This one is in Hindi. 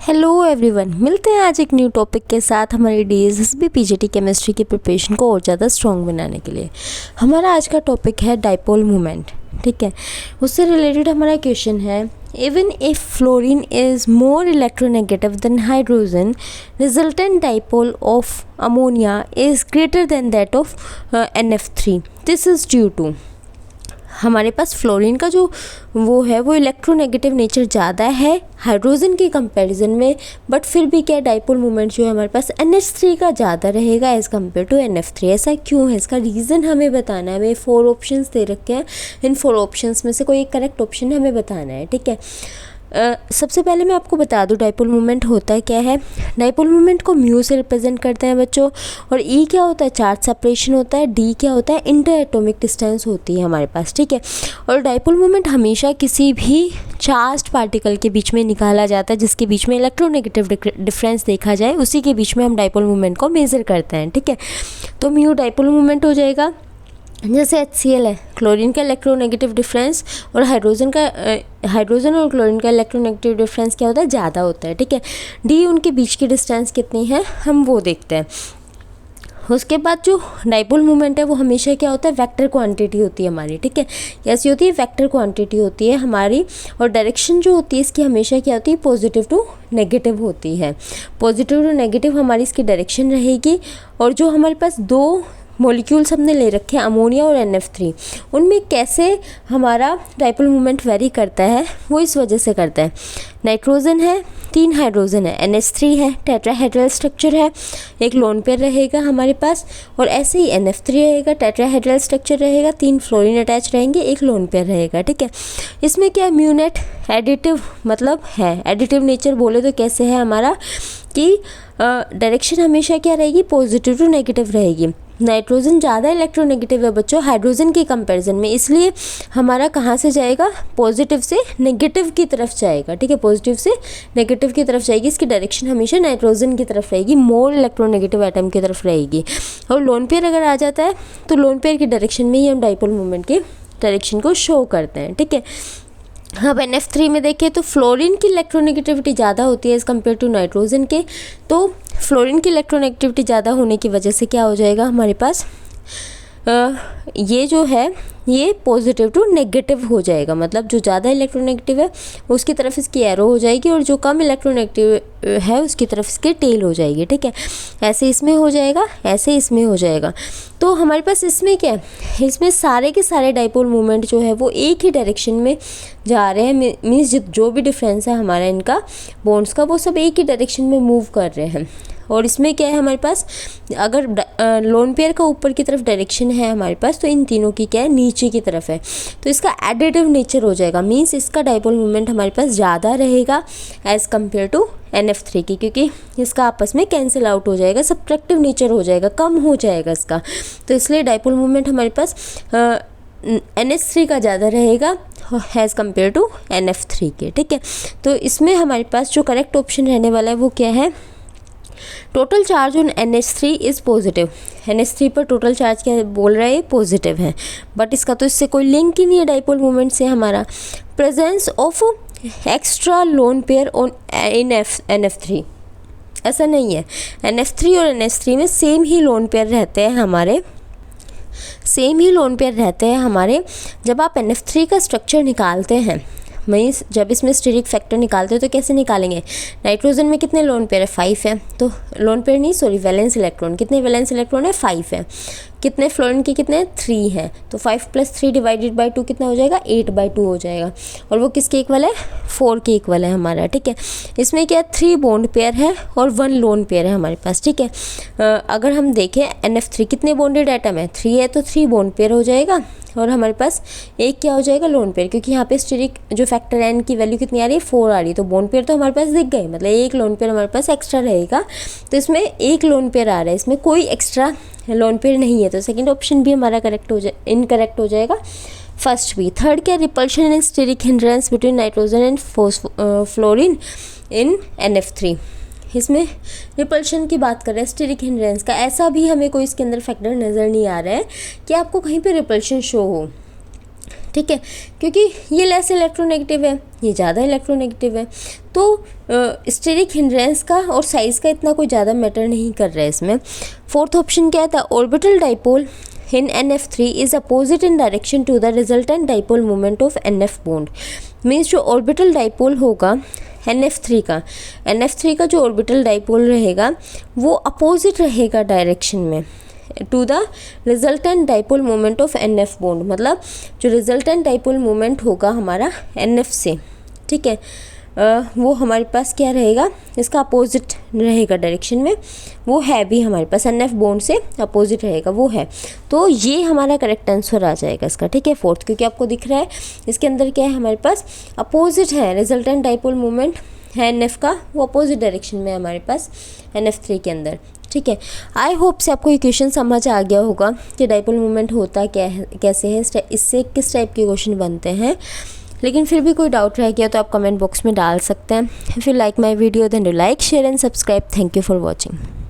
हेलो एवरीवन, मिलते हैं आज एक न्यू टॉपिक के साथ हमारी डीएसएसबी पीजीटी केमिस्ट्री की प्रिपरेशन को और ज़्यादा स्ट्रॉन्ग बनाने के लिए। हमारा आज का टॉपिक है डाइपोल मोमेंट। ठीक है, उससे रिलेटेड हमारा क्वेश्चन है, even if fluorine is more electronegative than hydrogen, resultant dipole of ammonia is greater than that of NF3। This is due to, हमारे पास फ्लोरीन का जो वो इलेक्ट्रोनेगेटिव नेचर ज़्यादा है हाइड्रोजन के कंपैरिजन में, बट फिर भी क्या डाइपोल मोमेंट जो है हमारे पास NH3 का ज़्यादा रहेगा एज़ कम्पेयर टू NF3। ऐसा क्यों है, इसका रीज़न हमें बताना है। हमें 4 ऑप्शंस दे रखे हैं, इन 4 ऑप्शंस में से कोई एक करेक्ट ऑप्शन हमें बताना है। ठीक है, सबसे पहले मैं आपको बता दूं डाइपोल मोमेंट होता है क्या है। डाइपोल मोमेंट को म्यू से रिप्रेजेंट करते हैं बच्चों, और ई क्या होता है, चार्ज सेपरेशन होता है। डी क्या होता है, इंटर एटॉमिक डिस्टेंस होती है हमारे पास। ठीक है, और डाइपोल मोमेंट हमेशा किसी भी चार्ज्ड पार्टिकल के बीच में निकाला जाता है जिसके बीच में इलेक्ट्रोनेगेटिव डिफरेंस देखा जाए, उसी के बीच में हम डाइपोल मोमेंट को मेज़र करते हैं। ठीक है, तो म्यू डाइपोल मोमेंट हो जाएगा। जैसे HCl है, क्लोरीन का इलेक्ट्रोनेगेटिव डिफरेंस और हाइड्रोजन और क्लोरीन का इलेक्ट्रोनेगेटिव डिफरेंस क्या होता है, ज़्यादा होता है। ठीक है, डी उनके बीच की डिस्टेंस कितनी है हम वो देखते हैं। उसके बाद जो डाइपोल मोमेंट है वो हमेशा क्या होता है, वेक्टर क्वांटिटी होती है हमारी। ठीक है, कैसी होती है, वेक्टर क्वांटिटी होती है हमारी, और डायरेक्शन जो होती है इसकी हमेशा क्या होती है, पॉजिटिव टू नेगेटिव होती है। पॉजिटिव टू नेगेटिव हमारी इसकी डायरेक्शन रहेगी। और जो हमारे पास 2 मॉलिक्यूल्स हमने ले रखे हैं, अमोनिया और NF3, उनमें कैसे हमारा डाइपोल मोमेंट वेरी करता है, वो इस वजह से करता है। नाइट्रोजन है, 3 हाइड्रोजन है, NH3 है, टेट्राहेड्रल स्ट्रक्चर है, एक लोन पेयर रहेगा हमारे पास, और ऐसे ही NF3 रहेगा, टेट्राहेड्रल स्ट्रक्चर रहेगा, 3 फ्लोरीन अटैच रहेंगे, एक लोन पेयर रहेगा। ठीक है, इसमें क्या है, म्यूनेट एडिटिव मतलब है, एडिटिव नेचर बोले तो कैसे है हमारा कि डायरेक्शन हमेशा क्या रहेगी, पॉजिटिव टू नेगेटिव रहेगी। नाइट्रोजन ज़्यादा इलेक्ट्रोनेगेटिव है बच्चों हाइड्रोजन के कंपैरिजन में, इसलिए हमारा कहाँ से जाएगा, पॉजिटिव से नेगेटिव की तरफ जाएगा। ठीक है, पॉजिटिव से नेगेटिव की तरफ जाएगी, इसकी डायरेक्शन हमेशा नाइट्रोजन की तरफ रहेगी, मोर इलेक्ट्रोनेगेटिव एटम की तरफ रहेगी। और लोन पेयर अगर आ जाता है तो लोन पेयर की डायरेक्शन में ही हम डाइपोल मोमेंट की डायरेक्शन को शो करते हैं। ठीक है, अब NF3 में देखें तो फ्लोरीन की इलेक्ट्रोनेगेटिविटी ज़्यादा होती है एज़ कम्पेयर टू नाइट्रोजन के, तो फ्लोरीन की इलेक्ट्रोनेगेटिविटी ज़्यादा होने की वजह से क्या हो जाएगा हमारे पास, ये जो है ये पॉजिटिव टू नेगेटिव हो जाएगा। मतलब जो ज़्यादा इलेक्ट्रोनेगेटिव है उसकी तरफ इसकी एरो हो जाएगी, और जो कम इलेक्ट्रोनेगेटिव है उसकी तरफ इसकी टेल हो जाएगी। ठीक है, ऐसे इसमें हो जाएगा, ऐसे इसमें हो जाएगा। तो हमारे पास इसमें क्या है, इसमें सारे के सारे डाइपोल मोमेंट जो है वो एक ही डायरेक्शन में जा रहे हैं। मीन्स जो भी डिफरेंस है हमारा इनका बॉन्ड्स का, वो सब एक ही डायरेक्शन में मूव कर रहे हैं। और इसमें क्या है हमारे पास, अगर लोन पेयर का ऊपर की तरफ डायरेक्शन है हमारे पास, तो इन तीनों की क्या है, नीचे की तरफ है, तो इसका एडिटिव नेचर हो जाएगा। मीन्स इसका डाइपोल मोमेंट हमारे पास ज़्यादा रहेगा एज़ कम्पेयर टू NF3 की, क्योंकि इसका आपस में कैंसिल आउट हो जाएगा, सब्ट्रैक्टिव नेचर हो जाएगा, कम हो जाएगा इसका। तो इसलिए डाइपोल मोमेंट हमारे पास NH3 का ज़्यादा रहेगा एज़ कम्पेयर टू NF3 के। ठीक है, तो इसमें हमारे पास जो करेक्ट ऑप्शन रहने वाला है वो क्या है, total charge on NH3 is positive. NH3 पर टोटल चार्ज क्या बोल रहा है, पॉजिटिव है, बट इसका तो इससे कोई लिंक ही नहीं है डाइपोल मोमेंट से हमारा। Presence of extra lone pair on in NF3, ऐसा नहीं है। NF3 और NH3 में सेम ही लोन पेयर रहते हैं हमारे, सेम ही लोन पेयर रहते हैं हमारे। जब आप NF3 का स्ट्रक्चर निकालते हैं, मीन्स जब इसमें स्टेरिक फैक्टर निकालते हो तो कैसे निकालेंगे, नाइट्रोजन में कितने लोन पेयर है, 5 है, तो लोन पेयर नहीं सॉरी वैलेंस इलेक्ट्रॉन, कितने वैलेंस इलेक्ट्रॉन है, 5 है। कितने फ्लोरीन के कितने, 3 है, तो 5 + 3 डिवाइडेड बाई 2 कितना हो जाएगा, 8/2 हो जाएगा। और वो किसके इक्वल है, 4 के इक्वल है हमारा। ठीक है, इसमें क्या 3 बॉन्ड पेयर है और 1 लोन पेयर है हमारे पास। ठीक है, अगर हम देखें NF3 कितने बॉन्डेड एटम है, 3 है, तो 3 बॉन्ड पेयर हो जाएगा, और हमारे पास एक क्या हो जाएगा, लोन पेयर, क्योंकि यहाँ पे स्टेरिक जो फैक्टर N की वैल्यू कितनी आ रही है, 4 आ रही है, तो बॉन्ड पेयर तो हमारे पास दिख गए, मतलब एक लोन पेयर हमारे पास एक्स्ट्रा रहेगा। तो इसमें एक लोन पेयर आ रहा है, इसमें कोई एक्स्ट्रा लोन पेयर नहीं है, तो सेकंड ऑप्शन भी हमारा इनकरेक्ट हो जाएगा, फर्स्ट भी। थर्ड क्या, repulsion and steric hindrance between nitrogen and fluorine in NF3, इसमें रिपल्शन की बात कर रहे हैं, स्टेरिक हिंड्रेंस का। ऐसा भी हमें कोई इसके अंदर फैक्टर नज़र नहीं आ रहा है कि आपको कहीं पे रिपल्शन शो हो। ठीक है, क्योंकि ये लेस इलेक्ट्रोनेगेटिव है, ये ज़्यादा इलेक्ट्रोनेगेटिव है, तो स्टेरिक हिंड्रेंस का और साइज़ का इतना कोई ज़्यादा मैटर नहीं कर रहा है इसमें। फोर्थ ऑप्शन क्या था, orbital dipole in NF3 is opposite in direction to the resultant dipole moment of NF bond। Means जो ऑर्बिटल डाइपोल होगा NF3 का जो ऑर्बिटल डाइपोल रहेगा वो अपोजिट रहेगा डायरेक्शन में to the resultant dipole moment of NF bond. मतलब जो रिजल्टेंट डाइपोल मोमेंट होगा हमारा NF से, ठीक है, वो हमारे पास क्या रहेगा, इसका अपोजिट रहेगा डायरेक्शन में, वो है भी हमारे पास NF बॉन्ड से अपोजिट रहेगा, वो है। तो ये हमारा करेक्ट आंसर आ जाएगा इसका, ठीक है, फोर्थ, क्योंकि आपको दिख रहा है इसके अंदर क्या है, हमारे पास अपोजिट है, रिजल्टेंट डाइपोल मोमेंट है NF का, वो अपोजिट डायरेक्शन में है हमारे पास NF3 के अंदर, ठीक है। आई होप से आपको ये क्वेश्चन समझ आ गया होगा कि डाइपोल मोमेंट होता क्या है, कैसे है, इससे किस टाइप के क्वेश्चन बनते हैं। लेकिन फिर भी कोई डाउट रह गया तो आप कमेंट बॉक्स में डाल सकते हैं। If you like my video then do like, share and subscribe. Thank you for watching.